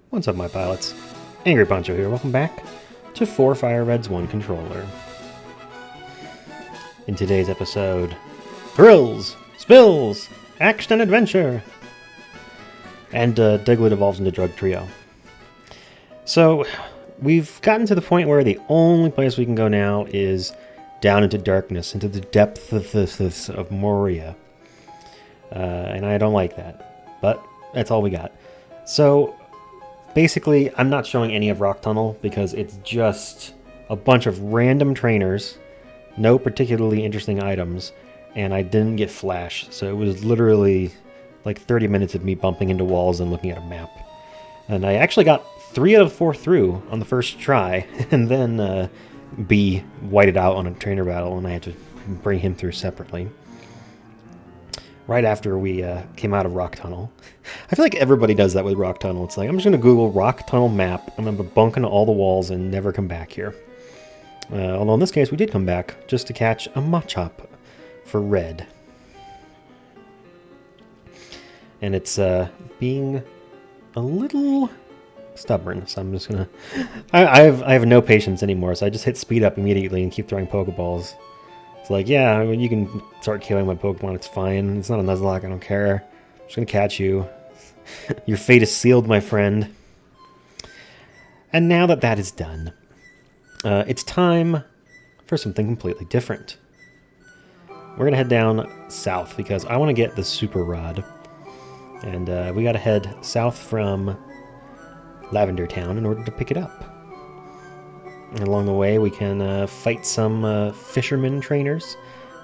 What's up, my pilots? Angry Poncho here. Welcome back to 4 FireReds 1 Controller. In today's episode, thrills, spills, action and adventure, and Diglett evolves into Drug Trio. So, we've gotten to the point where the only place we can go now is down into darkness, into the depth of Moria. And I don't like that, but that's all we got. So, basically, I'm not showing any of Rock Tunnel because it's just a bunch of random trainers, no particularly interesting items, and I didn't get flash, so it was literally like 30 minutes of me bumping into walls and looking at a map. And I actually got 3 out of 4 through on the first try, and then B whited out on a trainer battle, and I had to bring him through separately. Right after we came out of Rock Tunnel. I feel like everybody does that with Rock Tunnel. It's like, I'm just going to Google Rock Tunnel map, I'm going to bunk into all the walls and never come back here. Although in this case, we did come back just to catch a Machop for red. And it's being a little stubborn, so I'm just going to... I have no patience anymore, so I just hit speed up immediately and keep throwing Pokeballs. It's like, yeah, I mean, you can start killing my Pokemon, it's fine. It's not a Nuzlocke, I don't care. I'm just gonna catch you. Your fate is sealed, my friend. And now that that is done, it's time for something completely different. We're gonna head down south because I want to get the Super Rod. And we gotta head south from Lavender Town in order to pick it up. And along the way, we can fight some fisherman trainers.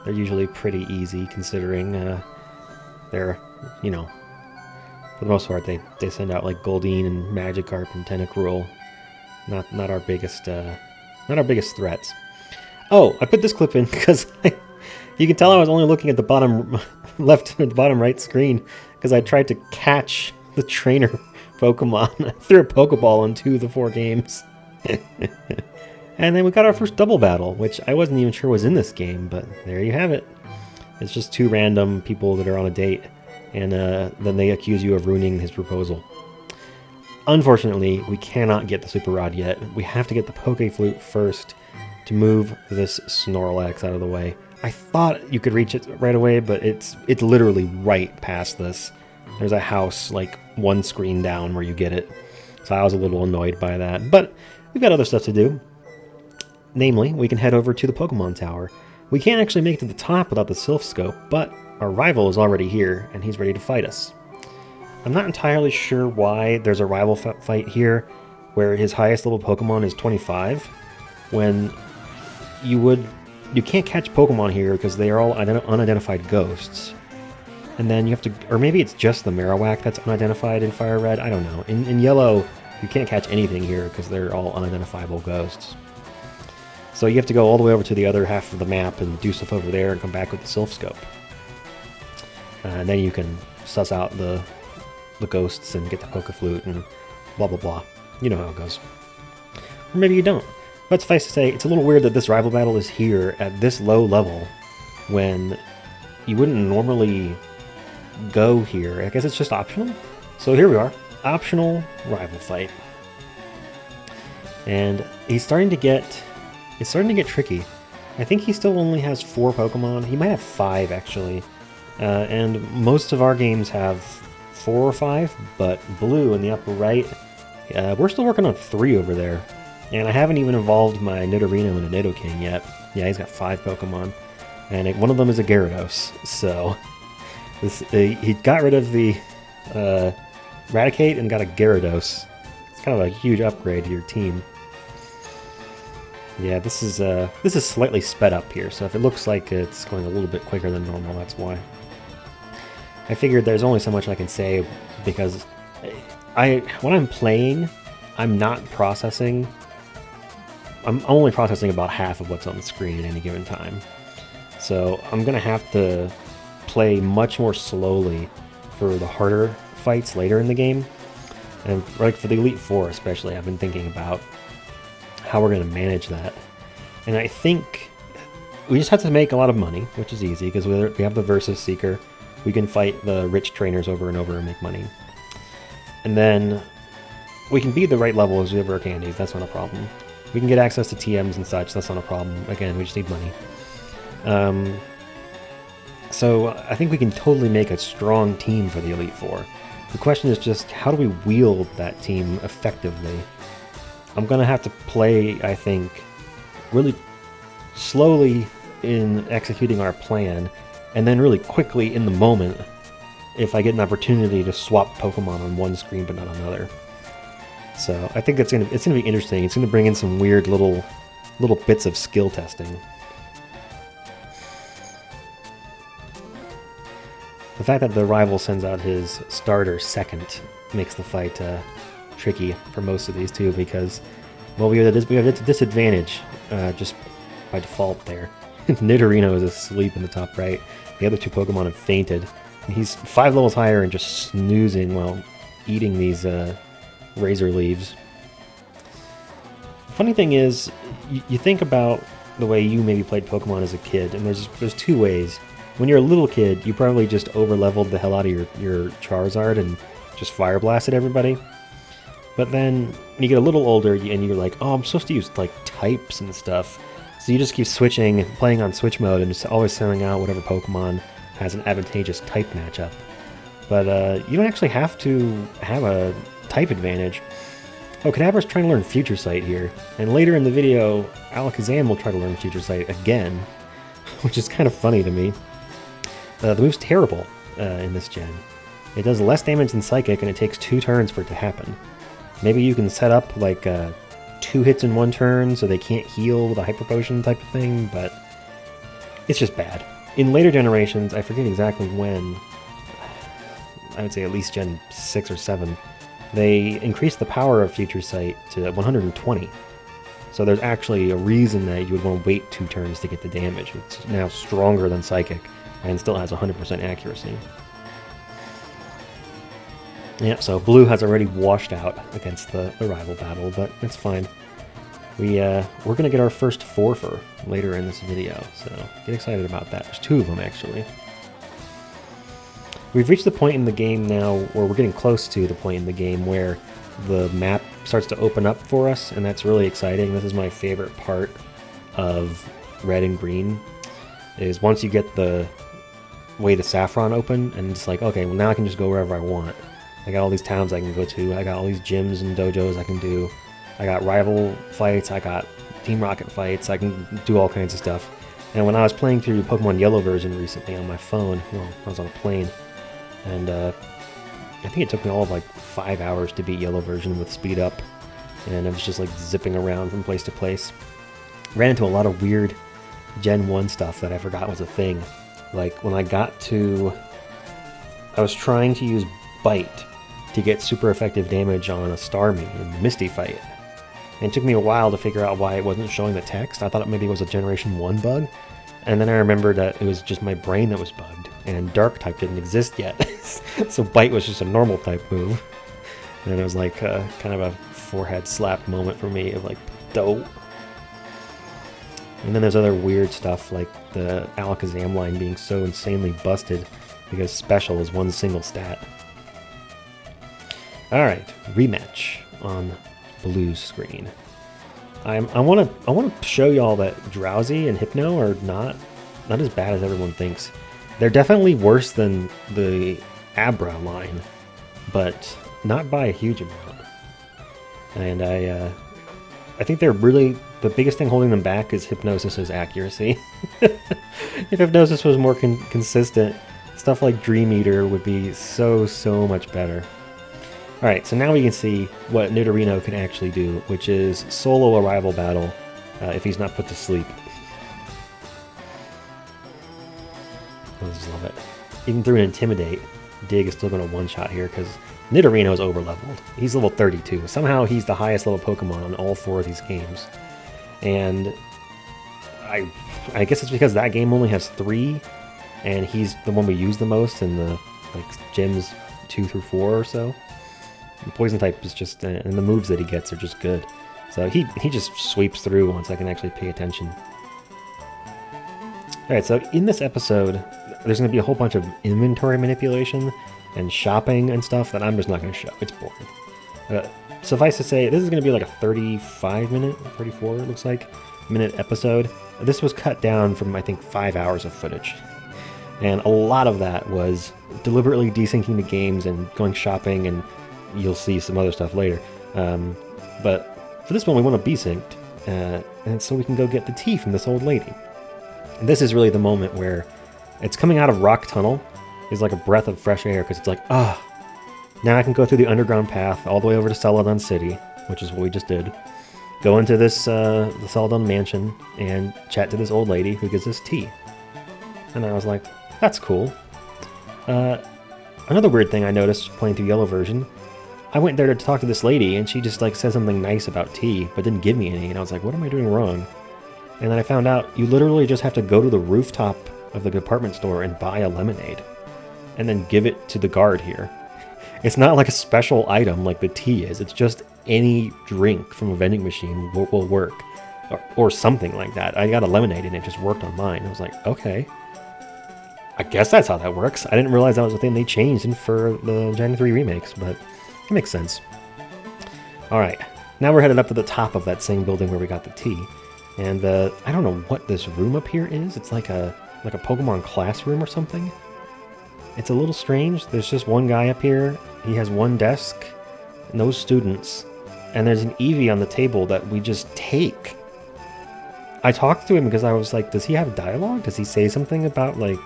They're usually pretty easy, considering they're, you know, for the most part, they send out like Goldeen and Magikarp and Tentacruel. Not our biggest threats. Oh, I put this clip in because you can tell I was only looking at the bottom left or the bottom right screen because I tried to catch the trainer Pokemon. I threw a Pokeball in 2 of the 4 games. And then we got our first double battle, which I wasn't even sure was in this game, but there you have it. It's just 2 random people that are on a date, and then they accuse you of ruining his proposal. Unfortunately, we cannot get the Super Rod yet. We have to get the Poke Flute first to move this Snorlax out of the way. I thought you could reach it right away, but it's literally right past this. There's a house like 1 screen down where you get it. So I was a little annoyed by that, but we've got other stuff to do. Namely, we can head over to the Pokemon Tower. We can't actually make it to the top without the Sylph Scope, but our rival is already here, and he's ready to fight us. I'm not entirely sure why there's a rival fight here, where his highest level Pokemon is 25, when you can't catch Pokemon here because they are all unidentified ghosts. And then you have to, or maybe it's just the Marowak that's unidentified in Fire Red, I don't know. In Yellow, you can't catch anything here because they're all unidentifiable ghosts. So you have to go all the way over to the other half of the map and do stuff over there and come back with the Sylph Scope. And then you can suss out the ghosts and get the Poke Flute and blah blah blah. You know how it goes. Or maybe you don't. But suffice to say, it's a little weird that this rival battle is here at this low level when you wouldn't normally go here. I guess it's just optional. So here we are. Optional rival fight. And it's starting to get tricky. I think he still only has 4 Pokemon. He might have 5, actually. And most of our games have 4 or 5, but Blue in the upper right, we're still working on 3 over there. And I haven't even evolved my Nidorino into Nidoking yet. Yeah, he's got 5 Pokemon. And one of them is a Gyarados. So, he got rid of the Raticate and got a Gyarados. It's kind of a huge upgrade to your team. Yeah, this is slightly sped up here, so if it looks like it's going a little bit quicker than normal, that's why. I figured there's only so much I can say because when I'm playing, I'm not processing. I'm only processing about half of what's on the screen at any given time. So I'm gonna have to play much more slowly for the harder fights later in the game. And like for the Elite Four especially, I've been thinking about how we're going to manage that. And I think we just have to make a lot of money, which is easy because we have the Versus Seeker. We can fight the rich trainers over and over and make money. And then we can be the right level as we have our candies, that's not a problem. We can get access to TMs and such, that's not a problem. Again, we just need money. So I think we can totally make a strong team for the Elite Four. The question is just, how do we wield that team effectively? I'm going to have to play, I think, really slowly in executing our plan, and then really quickly in the moment if I get an opportunity to swap Pokemon on one screen but not on another. So I think it's gonna be interesting. It's gonna bring in some weird little bits of skill testing. The fact that the rival sends out his starter second makes the fight tricky for most of these too, because, well, we have a disadvantage just by default there. Nidorino is asleep in the top right. The other two Pokemon have fainted. And he's 5 levels higher and just snoozing while eating these razor leaves. The funny thing is, you think about the way you maybe played Pokemon as a kid, and there's two ways. When you're a little kid, you probably just over-leveled the hell out of your Charizard and just fire blasted everybody. But then when you get a little older and you're like, oh, I'm supposed to use like types and stuff. So you just keep switching, playing on switch mode, and just always sending out whatever Pokemon has an advantageous type matchup. But you don't actually have to have a type advantage. Oh, Kadabra's trying to learn Future Sight here. And later in the video, Alakazam will try to learn Future Sight again, which is kind of funny to me. The move's terrible in this gen. It does less damage than Psychic, and it takes 2 turns for it to happen. Maybe you can set up like 2 hits in 1 turn so they can't heal with a Hyper Potion type of thing, but it's just bad. In later generations, I forget exactly when, I would say at least Gen 6 or 7, they increased the power of Future Sight to 120. So there's actually a reason that you would want to wait 2 turns to get the damage. It's now stronger than Psychic and still has 100% accuracy. Yeah, so Blue has already washed out against the rival battle, but it's fine. We're going to get our first Forfar later in this video, so get excited about that. There's 2 of them, actually. We've reached the point in the game now, or we're getting close to the point in the game where the map starts to open up for us, and that's really exciting. This is my favorite part of Red and Green, is once you get the way to Saffron open, and it's like, okay, well now I can just go wherever I want. I got all these towns I can go to, I got all these gyms and dojos I can do, I got rival fights, I got Team Rocket fights, I can do all kinds of stuff. And when I was playing through Pokemon Yellow version recently on my phone, well, I was on a plane, and I think it took me all of like 5 hours to beat Yellow version with speed up, and I was just like zipping around from place to place. Ran into a lot of weird Gen 1 stuff that I forgot was a thing. Like when I was trying to use Bite to get super effective damage on a Starmie in the Misty fight. And it took me a while to figure out why it wasn't showing the text. I thought maybe it was a Generation 1 bug. And then I remembered that it was just my brain that was bugged, and Dark type didn't exist yet. So Bite was just a normal type move. And it was like kind of a forehead slap moment for me of like, dope. And then there's other weird stuff like the Alakazam line being so insanely busted because special is 1 single stat. Alright, rematch on Blue's screen. I want to show y'all that Drowsy and Hypno are not as bad as everyone thinks. They're definitely worse than the Abra line, but not by a huge amount. And I think they're really, the biggest thing holding them back is Hypnosis's accuracy. If Hypnosis was more consistent, stuff like Dream Eater would be so much better. Alright, so now we can see what Nidorino can actually do, which is solo a rival battle if he's not put to sleep. I just love it. Even through an Intimidate, Dig is still going to one-shot here because Nidorino is over-leveled. He's level 32. Somehow he's the highest level Pokemon on all 4 of these games. And I guess it's because that game only has 3, and he's the one we use the most in the like gyms 2 through 4 or so. The Poison type is just, and the moves that he gets are just good. So he just sweeps through once I can actually pay attention. Alright, so in this episode, there's going to be a whole bunch of inventory manipulation and shopping and stuff that I'm just not going to show. It's boring. Suffice to say, this is going to be like a 35-minute, 34 it looks like, minute episode. This was cut down from, I think, 5 hours of footage. And a lot of that was deliberately desyncing the games and going shopping, and you'll see some other stuff later. But for this one, we want to be synced, and so we can go get the tea from this old lady. And this is really the moment where it's coming out of Rock Tunnel is like a breath of fresh air, because it's like, now I can go through the underground path all the way over to Celadon City, which is what we just did. Go into this the Celadon mansion and chat to this old lady who gives us tea. And I was like, that's cool. Another weird thing I noticed playing through Yellow version, I went there to talk to this lady, and she just like said something nice about tea, but didn't give me any, and I was like, what am I doing wrong? And then I found out you literally just have to go to the rooftop of the department store and buy a lemonade, and then give it to the guard here. It's not like a special item like the tea is. It's just any drink from a vending machine will work. Or something like that. I got a lemonade and it just worked on mine. I was like, okay. I guess that's how that works. I didn't realize that was a thing they changed for the Gen 3 remakes, but it makes sense. Alright, now we're headed up to the top of that same building where we got the tea. And I don't know what this room up here is. It's like a Pokemon classroom or something. It's a little strange. There's just one guy up here. He has one desk, no students, and there's an Eevee on the table that we just take. I talked to him because I was like, does he have dialogue? Does he say something about, like,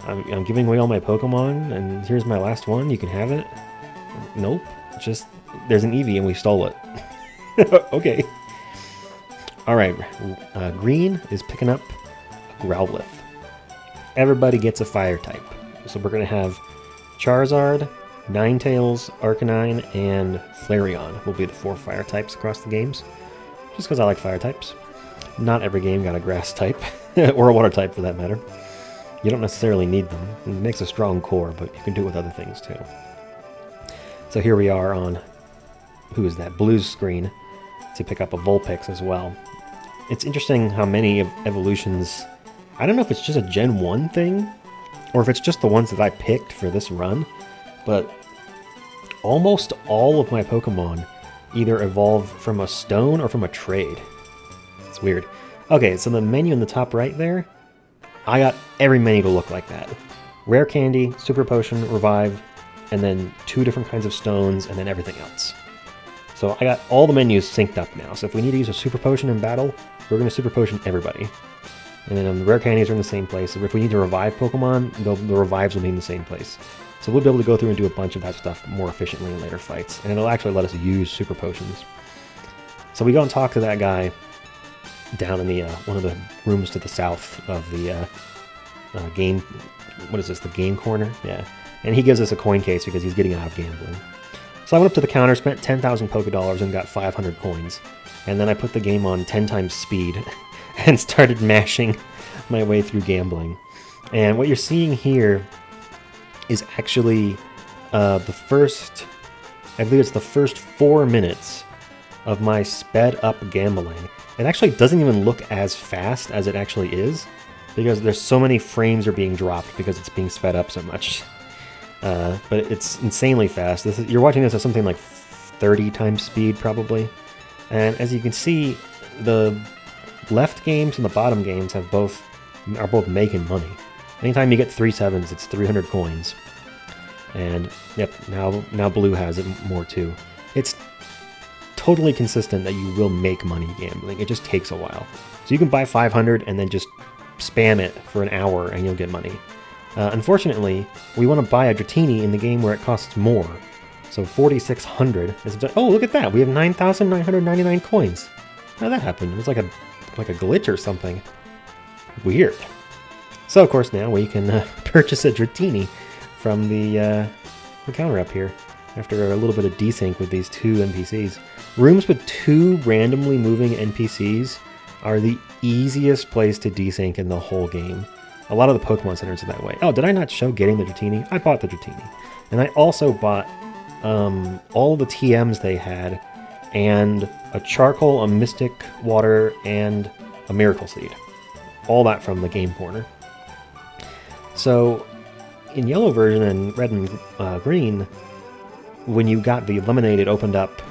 I'm giving away all my Pokemon, and here's my last one, you can have it? Nope. Just, there's an Eevee and we stole it. Okay. Alright, Green is picking up a Growlithe. Everybody gets a fire type. So we're going to have Charizard, Ninetales, Arcanine, and Flareon will be the 4 fire types across the games. Just because I like fire types. Not every game got a grass type, or a water type for that matter. You don't necessarily need them. It makes a strong core, but you can do it with other things too. So here we are on, who is that, Blue's screen, to pick up a Vulpix as well. It's interesting how many evolutions, I don't know if it's just a Gen 1 thing, or if it's just the ones that I picked for this run, but almost all of my Pokemon either evolve from a stone or from a trade. It's weird. Okay, so the menu in the top right there, I got every menu to look like that. Rare Candy, Super Potion, Revive, and then 2 different kinds of stones, and then everything else. So I got all the menus synced up now, so if we need to use a Super Potion in battle, we're going to Super Potion everybody. And then the rare candies are in the same place. So if we need to revive Pokemon, the revives will be in the same place. So we'll be able to go through and do a bunch of that stuff more efficiently in later fights. And it'll actually let us use Super Potions. So we go and talk to that guy down in the one of the rooms to the south of the game... What is this? The game corner? Yeah. And he gives us a coin case because he's getting out of gambling. So I went up to the counter, spent 10,000 Pokedollars, and got 500 coins. And then I put the game on 10 times speed and started mashing my way through gambling. And what you're seeing here is actually the first, I believe it's the first 4 minutes of my sped up gambling. It actually doesn't even look as fast as it actually is, because there's so many frames are being dropped because it's being sped up so much. But it's insanely fast. You're watching this at something like 30 times speed probably. And as you can see, the left games and the bottom games are both making money. Anytime you get 3 sevens, it's 300 coins. And yep, now Blue has it more too. It's totally consistent that you will make money gambling. It just takes a while. So you can buy 500 and then just spam it for an hour and you'll get money. Unfortunately, we want to buy a Dratini in the game where it costs more. So 4,600 is... Oh, look at that! We have 9,999 coins. How did that happen? It was like a glitch or something. Weird. So, of course, now we can purchase a Dratini from the counter up here after a little bit of desync with these 2 NPCs. Rooms with 2 randomly moving NPCs are the easiest place to desync in the whole game. A lot of the Pokemon centers are that way. Oh, did I not show getting the Dratini? I bought the Dratini. And I also bought all the TMs they had, and a Charcoal, a Mystic Water, and a Miracle Seed. All that from the Game Corner. So, in Yellow version and Red and Green, when you got the Lemonade, it opened up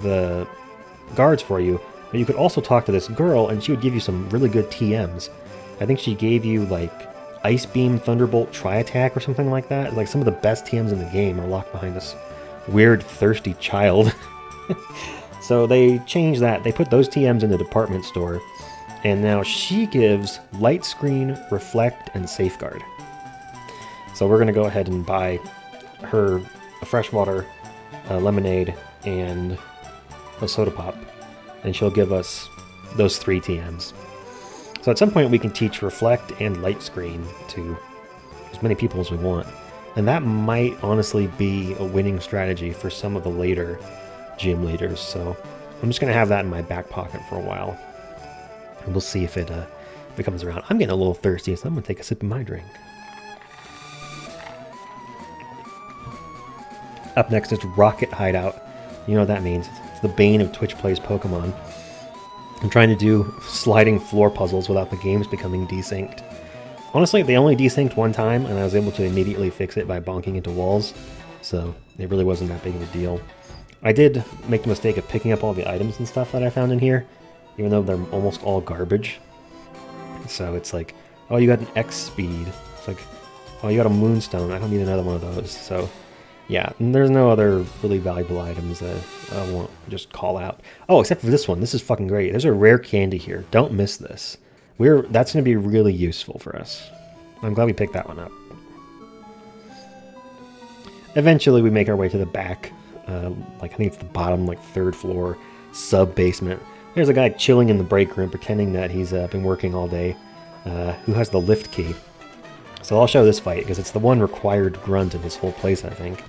the guards for you, but you could also talk to this girl, and she would give you some really good TMs. I think she gave you, like, Ice Beam, Thunderbolt, Tri-Attack, or something like that. Like, some of the best TMs in the game are locked behind this weird, thirsty child. So they changed that. They put those TMs in the department store, and now she gives Light Screen, Reflect, and Safeguard. So we're going to go ahead and buy her a freshwater, lemonade, and a soda pop, and she'll give us those 3 TMs. So at some point we can teach Reflect and Light Screen to as many people as we want, and that might honestly be a winning strategy for some of the later gym leaders. So I'm just going to have that in my back pocket for a while, and we'll see if it comes around. I'm getting a little thirsty, so I'm going to take a sip of my drink. Up next is Rocket Hideout. You know what that means. It's the bane of Twitch Plays Pokemon. I'm trying to do sliding floor puzzles without the games becoming desynced. Honestly, they only desynced one time, and I was able to immediately fix it by bonking into walls, so it really wasn't that big of a deal. I did make the mistake of picking up all the items and stuff that I found in here, even though they're almost all garbage. So it's like, oh, you got an X speed. It's like, oh, you got a Moonstone. I don't need another one of those. So yeah, and there's no other really valuable items that I won't just call out. Oh, except for this one. This is fucking great. There's a rare candy here. Don't miss this. That's going to be really useful for us. I'm glad we picked that one up. Eventually, we make our way to the back. Like, I think it's the bottom, like, 3rd floor, sub-basement. There's a guy chilling in the break room, pretending that he's been working all day, who has the lift key. So I'll show this fight, because it's the one required grunt in this whole place, I think.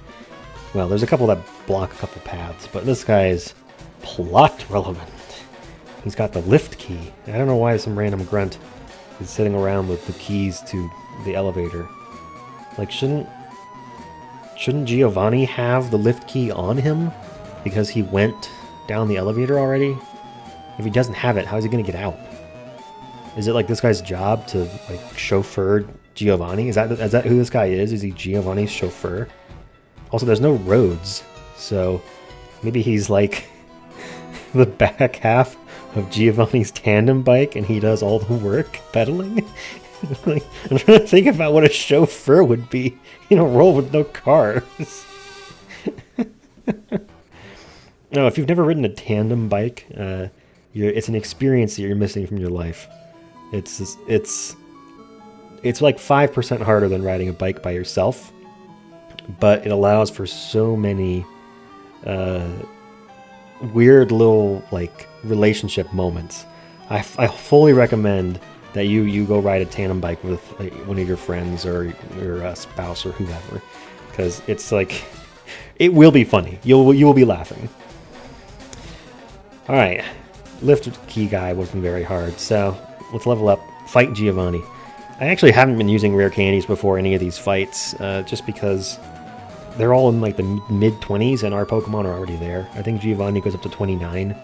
Well, there's a couple that block a couple paths, but this guy is plot relevant. He's got the lift key. I don't know why some random grunt is sitting around with the keys to the elevator. Like, shouldn't Giovanni have the lift key on him because he went down the elevator already? If he doesn't have it, how is he going to get out? Is it like this guy's job to, like, chauffeur Giovanni? Is that who this guy is? Is he Giovanni's chauffeur? Also, there's no roads, so maybe he's like the back half of Giovanni's tandem bike and he does all the work pedaling. Like, I'm trying to think about what a chauffeur would be in a role with no cars. No, if you've never ridden a tandem bike, it's an experience that you're missing from your life. It's like 5% harder than riding a bike by yourself, but it allows for so many weird little, like, relationship moments. I fully recommend that you go ride a tandem bike with, like, one of your friends or your spouse or whoever, because it's like, it will be funny. You will be laughing. All right, lift key guy wasn't very hard, so let's level up. Fight Giovanni. I actually haven't been using rare candies before any of these fights, just because they're all in, like, the mid-20s, and our Pokemon are already there. I think Giovanni goes up to 29,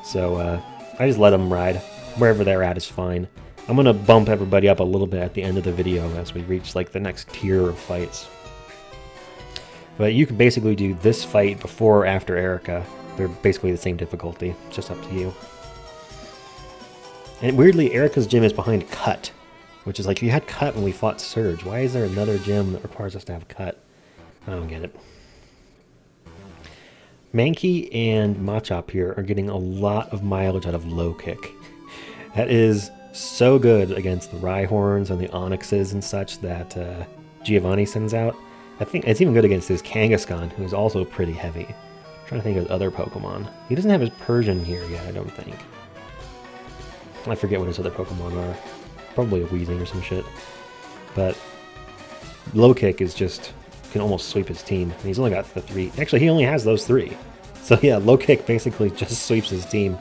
so I just let them ride. Wherever they're at is fine. I'm going to bump everybody up a little bit at the end of the video as we reach, like, the next tier of fights. But you can basically do this fight before or after Erica. They're basically the same difficulty. It's just up to you. And weirdly, Erica's gym is behind Cut, which is like, you had Cut when we fought Surge. Why is there another gym that requires us to have Cut? I don't get it. Mankey and Machop here are getting a lot of mileage out of Low Kick. That is so good against the Rhyhorns and the Onyxes and such that Giovanni sends out. I think it's even good against his Kangaskhan, who is also pretty heavy. I'm trying to think of other Pokemon. He doesn't have his Persian here yet, I don't think. I forget what his other Pokemon are. Probably a Weezing or some shit. But Low Kick is just, can almost sweep his team. And he's only got the 3. Actually, he only has those 3. So yeah, Low Kick basically just sweeps his team.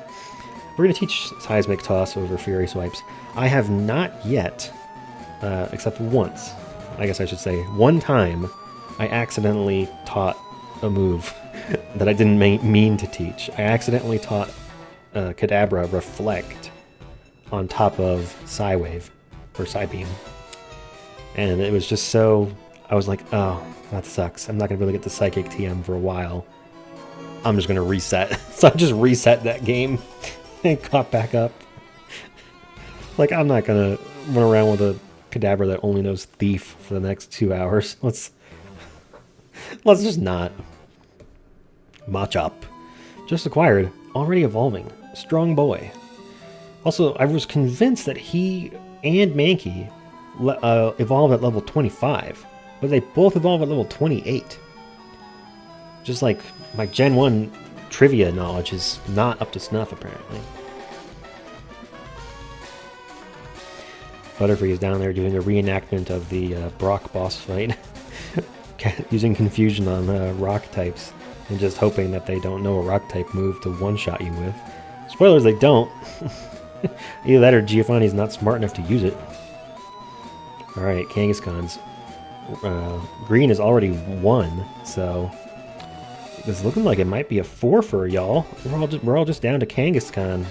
We're going to teach Seismic Toss over Fury Swipes. I have not yet, except once, I guess I should say, one time, I accidentally taught a move that I didn't mean to teach. I accidentally taught Kadabra Reflect on top of Psywave, or Psybeam. And it was just so... I was like, oh, that sucks. I'm not going to be able to get the Psychic TM for a while. I'm just going to reset. So I just reset that game and caught back up. Like, I'm not going to run around with a Kadabra that only knows Thief for the next 2 hours. Let's just not. Machop. Just acquired. Already evolving. Strong boy. Also, I was convinced that he and Mankey evolved at level 25. But they both evolve at level 28. Just like my Gen 1 trivia knowledge is not up to snuff, apparently. Butterfree is down there doing a reenactment of the Brock boss fight. Using confusion on rock types. And just hoping that they don't know a rock type move to one-shot you with. Spoilers, they don't. Either that or Giovanni's not smart enough to use it. Alright, Kangaskhan's. Green is already 1, so it's looking like it might be a 4 for y'all. We're all just down to Kangaskhan.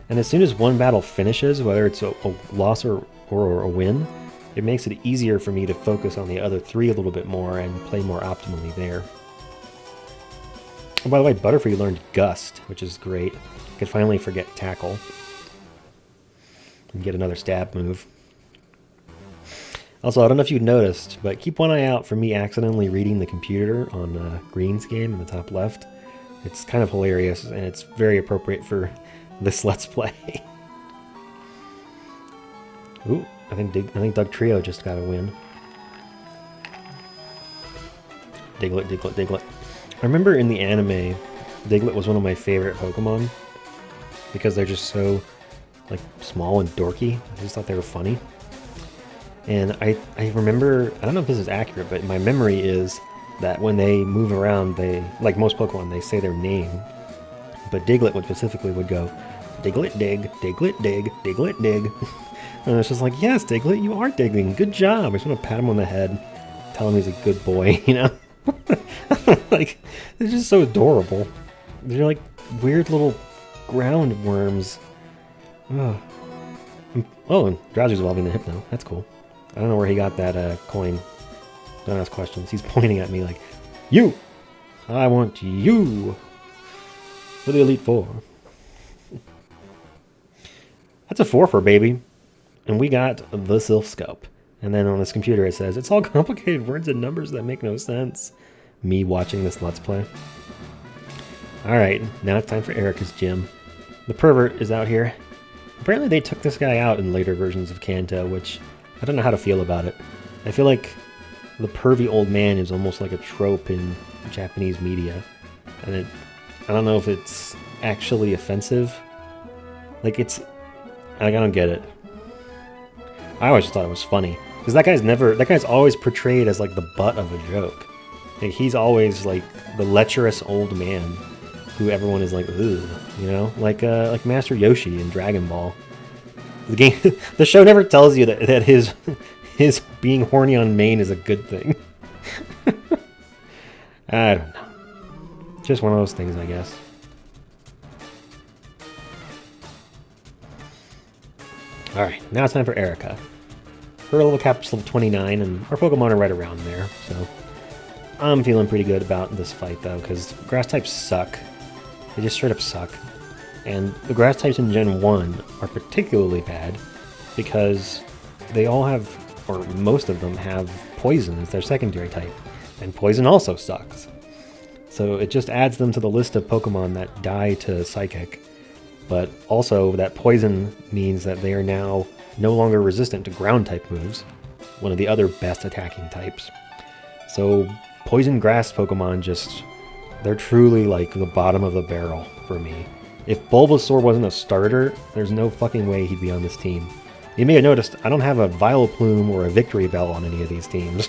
And as soon as one battle finishes, whether it's a loss or a win, it makes it easier for me to focus on the other 3 a little bit more and play more optimally there. Oh, by the way, Butterfree learned Gust, which is great. I could finally forget Tackle and get another stab move. Also, I don't know if you noticed, but keep one eye out for me accidentally reading the computer on Green's game in the top left. It's kind of hilarious, and it's very appropriate for this Let's Play. Ooh, I think Doug Trio just got a win. Diglett, Diglett, Diglett. I remember in the anime, Diglett was one of my favorite Pokemon because they're just so like small and dorky. I just thought they were funny. And I remember, I don't know if this is accurate, but my memory is that when they move around, they, like most Pokemon, they say their name. But Diglett specifically would go, Diglett dig, Diglett dig, Diglett dig. And it's just like, yes, Diglett, you are digging. Good job. I just want to pat him on the head, tell him he's a good boy, you know? Like, they're just so adorable. They're like weird little ground worms. Oh, and Drowsy's evolving the Hypno. That's cool. I don't know where he got that coin. Don't ask questions. He's pointing at me like, you! I want you! For the Elite Four. That's a 4 baby. And we got the Sylph Scope. And then on this computer it says, it's all complicated words and numbers that make no sense. Me watching this Let's Play. Alright, now it's time for Erica's gym. The pervert is out here. Apparently they took this guy out in later versions of Kanto, which I don't know how to feel about it. I feel like the pervy old man is almost like a trope in Japanese media. And I don't know if it's actually offensive. Like, I don't get it. I always thought it was funny. Because that guy's always portrayed as like the butt of a joke. Like, he's always like the lecherous old man who everyone is like, ugh, you know? Like Master Yoshi in Dragon Ball. The show never tells you that his being horny on main is a good thing. I don't know. Just one of those things, I guess. Alright, now it's time for Erica. Her level cap is level 29, and our Pokemon are right around there, so I'm feeling pretty good about this fight, though, because grass types suck. They just straight up suck. And the grass types in Gen 1 are particularly bad because they all have, or most of them have, poison as their secondary type. And poison also sucks. So it just adds them to the list of Pokemon that die to Psychic. But also that poison means that they are now no longer resistant to ground type moves, one of the other best attacking types. So poison grass Pokemon they're truly like the bottom of the barrel for me. If Bulbasaur wasn't a starter, there's no fucking way he'd be on this team. You may have noticed, I don't have a Vileplume or a Victory Bell on any of these teams.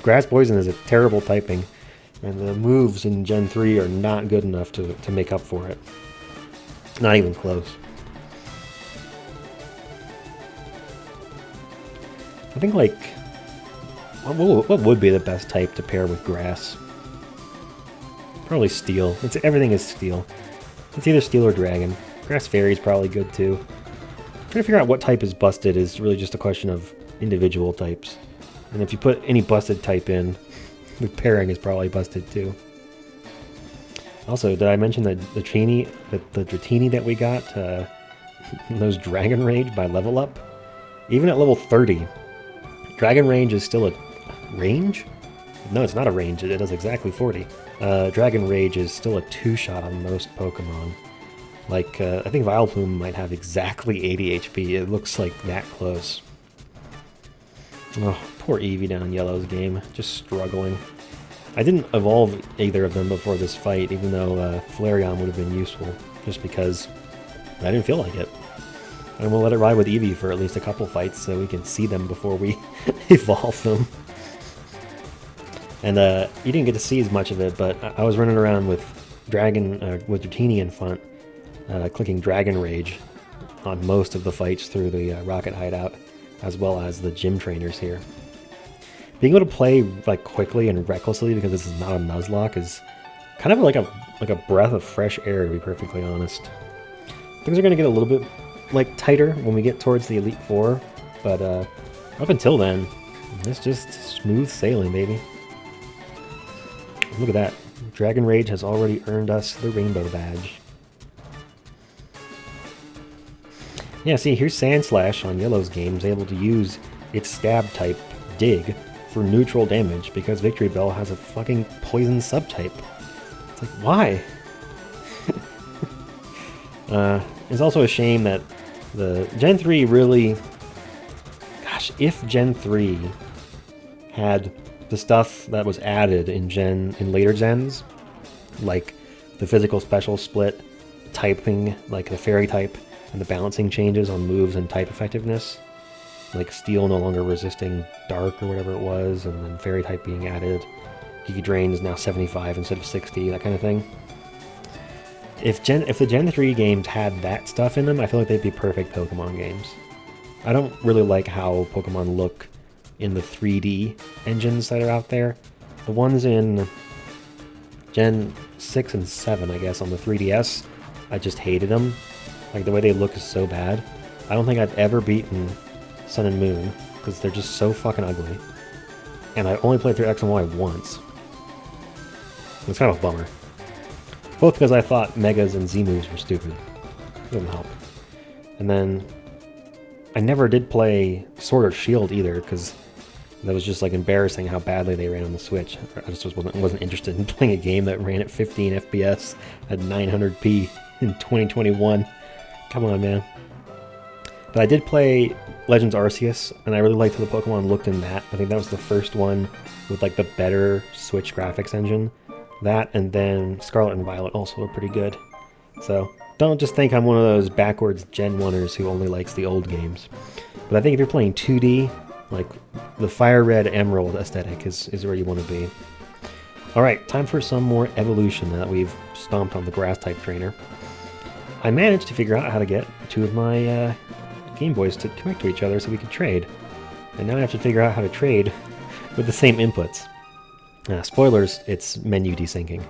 Grass Poison is a terrible typing, and the moves in Gen 3 are not good enough to make up for it. Not even close. I think, like, what would be the best type to pair with Grass? Probably Steel. Everything is Steel. It's either Steel or Dragon. Grass Fairy is probably good too. Trying to figure out what type is busted is really just a question of individual types. And if you put any busted type in, the pairing is probably busted too. Also, did I mention that the Dratini that we got knows Dragon Rage by level up? Even at level 30, Dragon Rage is still a range? No, it's not a range. It does exactly 40. Dragon Rage is still a 2-shot on most Pokemon. Like, I think Vileplume might have exactly 80 HP. It looks like that close. Oh, poor Eevee down Yellow's game. Just struggling. I didn't evolve either of them before this fight, even though Flareon would have been useful, just because I didn't feel like it. And we'll let it ride with Eevee for at least a couple fights so we can see them before we evolve them. And you didn't get to see as much of it, but I was running around with Dratini in front, clicking Dragon Rage on most of the fights through the Rocket Hideout, as well as the gym trainers here. Being able to play like quickly and recklessly because this is not a Nuzlocke is kind of like a breath of fresh air, to be perfectly honest. Things are going to get a little bit like tighter when we get towards the Elite Four, but up until then, it's just smooth sailing, baby. Look at that. Dragon Rage has already earned us the Rainbow Badge. Yeah, see, here's Sandslash on Yellow's game is able to use its stab type, Dig, for neutral damage because Victory Bell has a fucking poison subtype. It's like, why? It's also a shame that the Gen 3 really... Gosh, if Gen 3 had the stuff that was added in later gens, like the physical special split, typing, like the fairy type, and the balancing changes on moves and type effectiveness, like Steel no longer resisting Dark or whatever it was, and then Fairy type being added, Geeky Drain is now 75 instead of 60, that kind of thing. If the Gen 3 games had that stuff in them, I feel like they'd be perfect Pokemon games. I don't really like how Pokemon look in the 3D engines that are out there. The ones in Gen 6 and 7, I guess, on the 3DS, I just hated them. Like, the way they look is so bad. I don't think I've ever beaten Sun and Moon, because they're just so fucking ugly. And I only played through X and Y once. It's kind of a bummer. Both because I thought Megas and Z moves were stupid. Doesn't help. And then I never did play Sword or Shield either, because that was just like embarrassing how badly they ran on the Switch. I just wasn't interested in playing a game that ran at 15 FPS at 900p in 2021. Come on, man. But I did play Legends Arceus, and I really liked how the Pokemon looked in that. I think that was the first one with like the better Switch graphics engine. That, and then Scarlet and Violet also were pretty good. So don't just think I'm one of those backwards Gen 1ers who only likes the old games. But I think if you're playing 2D, like the Fire Red Emerald aesthetic is where you want to be. Alright, time for some more evolution now that we've stomped on the grass type trainer. I managed to figure out how to get two of my Game Boys to connect to each other so we could trade. And now I have to figure out how to trade with the same inputs. Spoilers, it's menu desyncing.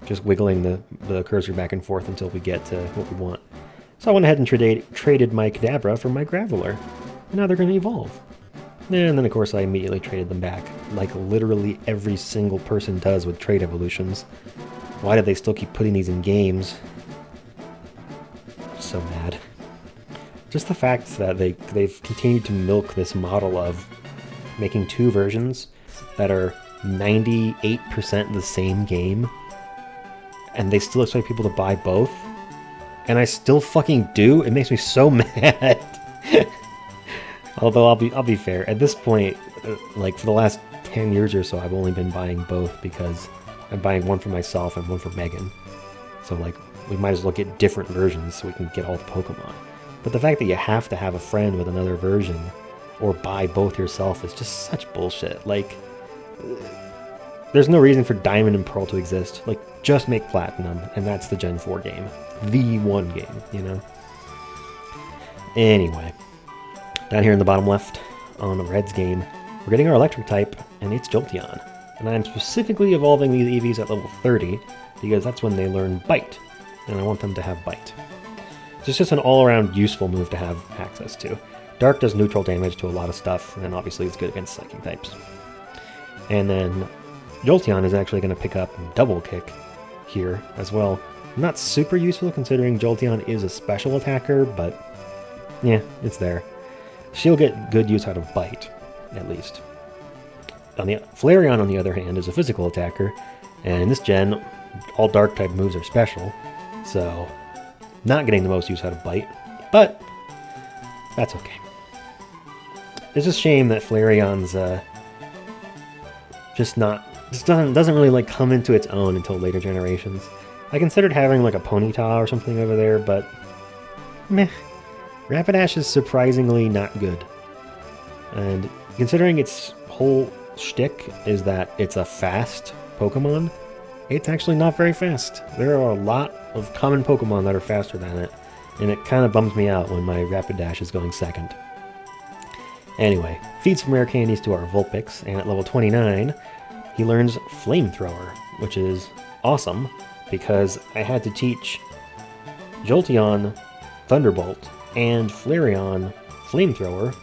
Just wiggling the cursor back and forth until we get to what we want. So I went ahead and traded my Kadabra for my Graveler. And now they're going to evolve. And then of course I immediately traded them back. Like literally every single person does with trade evolutions. Why do they still keep putting these in games? So mad. Just the fact that they've continued to milk this model of making two versions that are 98% the same game, and they still expect people to buy both, and I still fucking do. It makes me so mad. Although I'll be fair, at this point, like for the last 10 years or so, I've only been buying both because I'm buying one for myself and one for Megan. So like, we might as well get different versions so we can get all the Pokemon. But the fact that you have to have a friend with another version or buy both yourself is just such bullshit. Like, there's no reason for Diamond and Pearl to exist. Like, just make Platinum, and that's the Gen 4 game. The one game, you know? Anyway, down here in the bottom left, on the Reds game, we're getting our Electric type, and it's Jolteon. And I'm specifically evolving these EVs at level 30, because that's when they learn Bite, and I want them to have Bite. So it's just an all-around useful move to have access to. Dark does neutral damage to a lot of stuff, and obviously it's good against Psychic types. And then Jolteon is actually going to pick up Double Kick here as well. Not super useful considering Jolteon is a special attacker, but yeah, it's there. She'll get good use out of Bite, at least. Flareon, on the other hand, is a physical attacker, and in this gen, all Dark type moves are special, so not getting the most use out of Bite, but that's okay. It's just a shame that Flareon's just doesn't really like come into its own until later generations. I considered having like a Ponyta or something over there, but meh. Rapidash is surprisingly not good. And considering its whole shtick is that it's a fast Pokemon, it's actually not very fast. There are a lot of common Pokemon that are faster than it, and it kind of bums me out when my Rapidash is going second. Anyway, feeds some rare candies to our Vulpix, and at level 29, he learns Flamethrower, which is awesome, because I had to teach Jolteon Thunderbolt and Flareon Flamethrower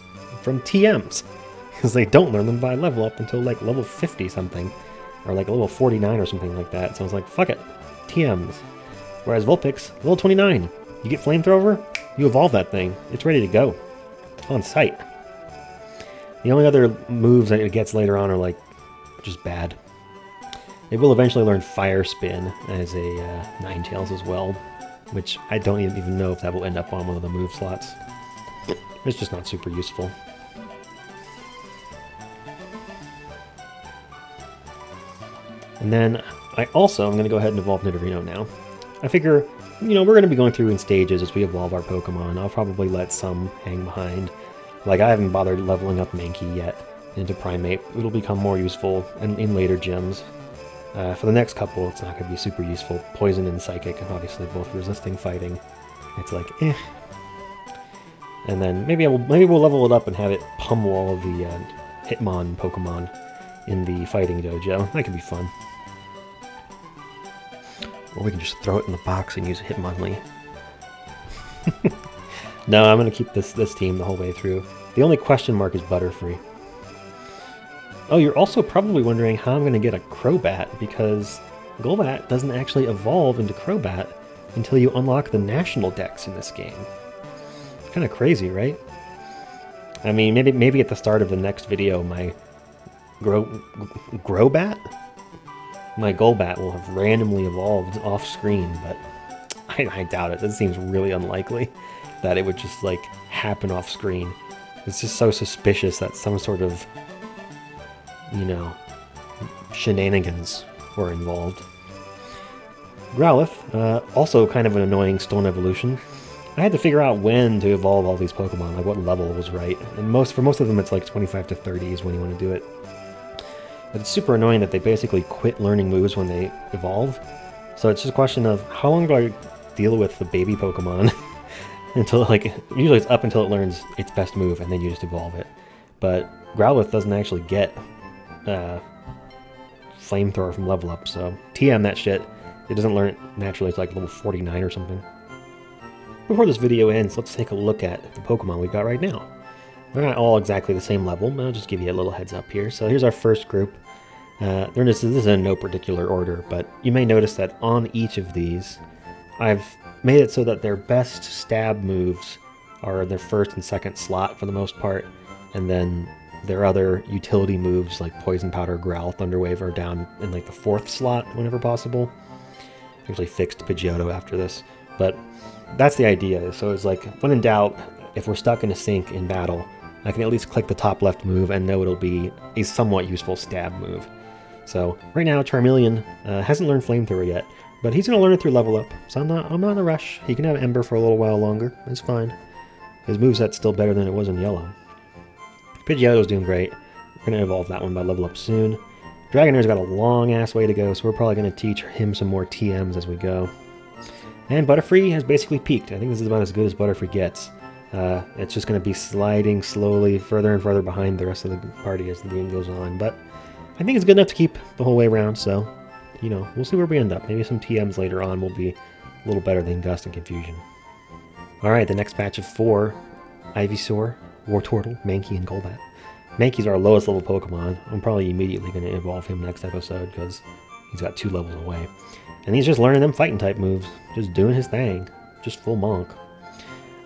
from TMs, because they don't learn them by level up until like level 50 something, or like level 49 or something like that, so I was like, fuck it, TMs. Whereas Vulpix, level 29, you get Flamethrower, you evolve that thing, it's ready to go, on site. The only other moves that it gets later on are like just bad. It will eventually learn Fire Spin as a Ninetales as well, which I don't even know if that will end up on one of the move slots. It's just not super useful. And then I also am going to go ahead and evolve Nidorino now. I figure, you know, we're going to be going through in stages as we evolve our Pokemon. I'll probably let some hang behind. Like, I haven't bothered leveling up Mankey yet into Primate. It'll become more useful in later gyms. For the next couple, it's not going to be super useful. Poison and Psychic, and obviously both resisting fighting. It's like, eh. And then maybe we'll level it up and have it pummel all of the Hitmon Pokemon in the fighting dojo. That could be fun. Or we can just throw it in the box and use Hitmonlee. No, I'm going to keep this team the whole way through. The only question mark is Butterfree. Oh, you're also probably wondering how I'm going to get a Crobat, because Golbat doesn't actually evolve into Crobat until you unlock the national dex in this game. It's kind of crazy, right? I mean, maybe at the start of the next video, my Golbat will have randomly evolved off screen, but I doubt it. That seems really unlikely that it would just like happen off screen. It's just so suspicious that some sort of, you know, shenanigans were involved. Growlithe, also kind of an annoying stone evolution. I had to figure out when to evolve all these Pokemon, like what level was right. And for most of them it's like 25 to 30 is when you want to do it. But it's super annoying that they basically quit learning moves when they evolve. So it's just a question of how long do I deal with the baby Pokemon until, like, usually it's up until it learns its best move and then you just evolve it. But Growlithe doesn't actually get Flamethrower from level up, so TM that shit. It doesn't learn it naturally. It's like level 49 or something. Before this video ends, let's take a look at the Pokemon we've got right now. They're not all exactly the same level, but I'll just give you a little heads up here. So here's our first group. This is in no particular order, but you may notice that on each of these, I've made it so that their best stab moves are their first and second slot for the most part, and then their other utility moves like Poison Powder, Growl, Thunder Wave are down in like the fourth slot whenever possible. Actually fixed Pidgeotto after this, but that's the idea. So it's like, when in doubt, if we're stuck in a sink in battle, I can at least click the top left move and know it'll be a somewhat useful stab move. So right now Charmeleon hasn't learned Flamethrower yet, but he's going to learn it through level up, so I'm not in a rush. He can have Ember for a little while longer, it's fine. His moveset's still better than it was in Yellow. Pidgeotto's doing great. We're going to evolve that one by level up soon. Dragonair's got a long ass way to go, so we're probably going to teach him some more TMs as we go. And Butterfree has basically peaked. I think this is about as good as Butterfree gets. It's just going to be sliding slowly further and further behind the rest of the party as the game goes on, but I think it's good enough to keep the whole way around, so, you know, we'll see where we end up. Maybe some TMs later on will be a little better than Gust and Confusion. Alright, the next batch of 4, Ivysaur, Wartortle, Mankey, and Golbat. Mankey's our lowest level Pokemon. I'm probably immediately going to evolve him next episode because he's got 2 levels away. And he's just learning them fighting type moves, just doing his thing, just full monk.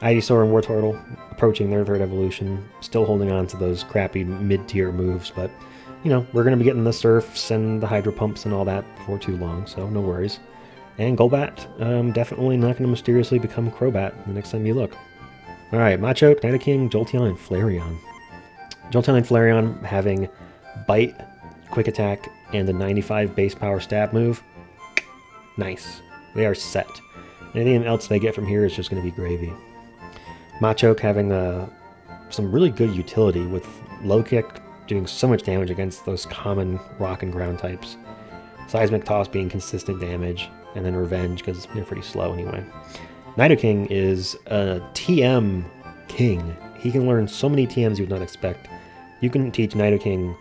Ivysaur and Wartortle approaching their 3rd evolution, still holding on to those crappy mid-tier moves, but you know, we're going to be getting the Surfs and the Hydro Pumps and all that before too long, so no worries. And Golbat, definitely not going to mysteriously become Crobat the next time you look. Alright, Machoke, Nidoking, Jolteon, and Flareon. Jolteon and Flareon having Bite, Quick Attack, and a 95 base power stab move. Nice. They are set. Anything else they get from here is just going to be gravy. Machoke having some really good utility with Low Kick doing so much damage against those common rock and ground types. Seismic Toss being consistent damage, and then Revenge because they're pretty slow anyway. Nidoking is a TM king. He can learn so many TMs you would not expect. You can teach Nidoking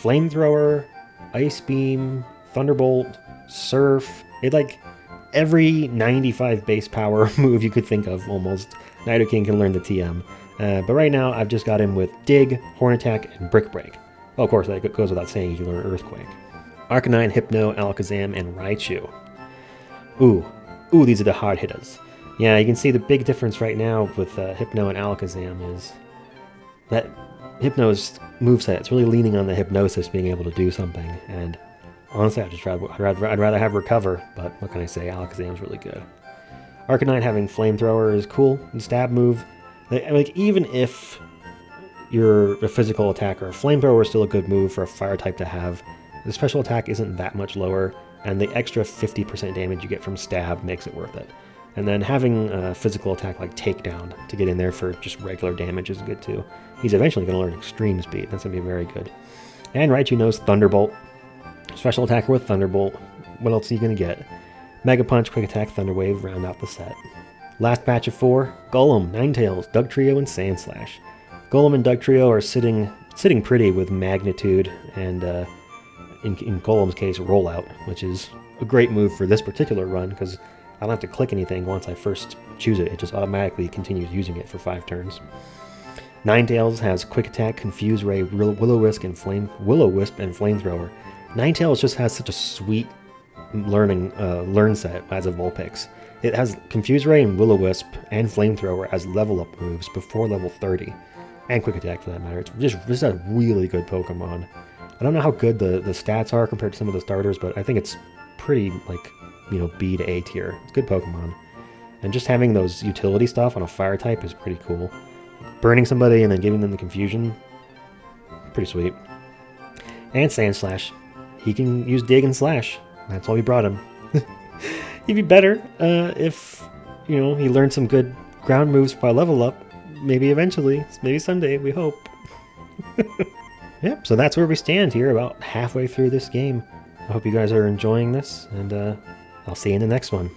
Flamethrower, Ice Beam, Thunderbolt, Surf. Like every 95 base power move you could think of almost, Nidoking can learn the TM. But right now I've just got him with Dig, Horn Attack, and Brick Break. Well, of course, that goes without saying you can learn Earthquake. Arcanine, Hypno, Alakazam, and Raichu. Ooh, these are the hard hitters. Yeah, you can see the big difference right now with Hypno and Alakazam is that Hypno's moveset, it's really leaning on the Hypnosis being able to do something, and honestly, I'd rather have Recover, but what can I say, Alakazam's really good. Arcanine having Flamethrower is cool, and Stab move. Like, even if you're a physical attacker, Flamethrower is still a good move for a fire type to have. The special attack isn't that much lower, and the extra 50% damage you get from Stab makes it worth it. And then having a physical attack like Takedown to get in there for just regular damage is good too. He's eventually going to learn Extreme Speed. That's going to be very good. And Raichu knows Thunderbolt. Special attacker with Thunderbolt. What else are you going to get? Mega Punch, Quick Attack, Thunder Wave round out the set. Last batch of 4, Golem, Ninetales, Dugtrio, and Sandslash. Golem and Dugtrio are sitting pretty with Magnitude and, in Golem's case, Rollout, which is a great move for this particular run because I don't have to click anything once I first choose it. It just automatically continues using it for 5 turns. Ninetales has Quick Attack, Confuse Ray, Will-O-Wisp, and Flamethrower. Ninetales just has such a sweet learn set as a Vulpix. It has Confuse Ray and Will-O-Wisp and Flamethrower as level up moves before level 30. And Quick Attack for that matter. It's just a really good Pokemon. I don't know how good the stats are compared to some of the starters, but I think it's pretty, like, you know, B to A tier. It's good Pokemon. And just having those utility stuff on a fire type is pretty cool. Burning somebody and then giving them the confusion, pretty sweet. And Sandslash. He can use Dig and Slash. That's why we brought him. He'd be better if, you know, he learned some good ground moves by level up. Maybe eventually. Maybe someday, we hope. Yep, so that's where we stand here, about halfway through this game. I hope you guys are enjoying this, and I'll see you in the next one.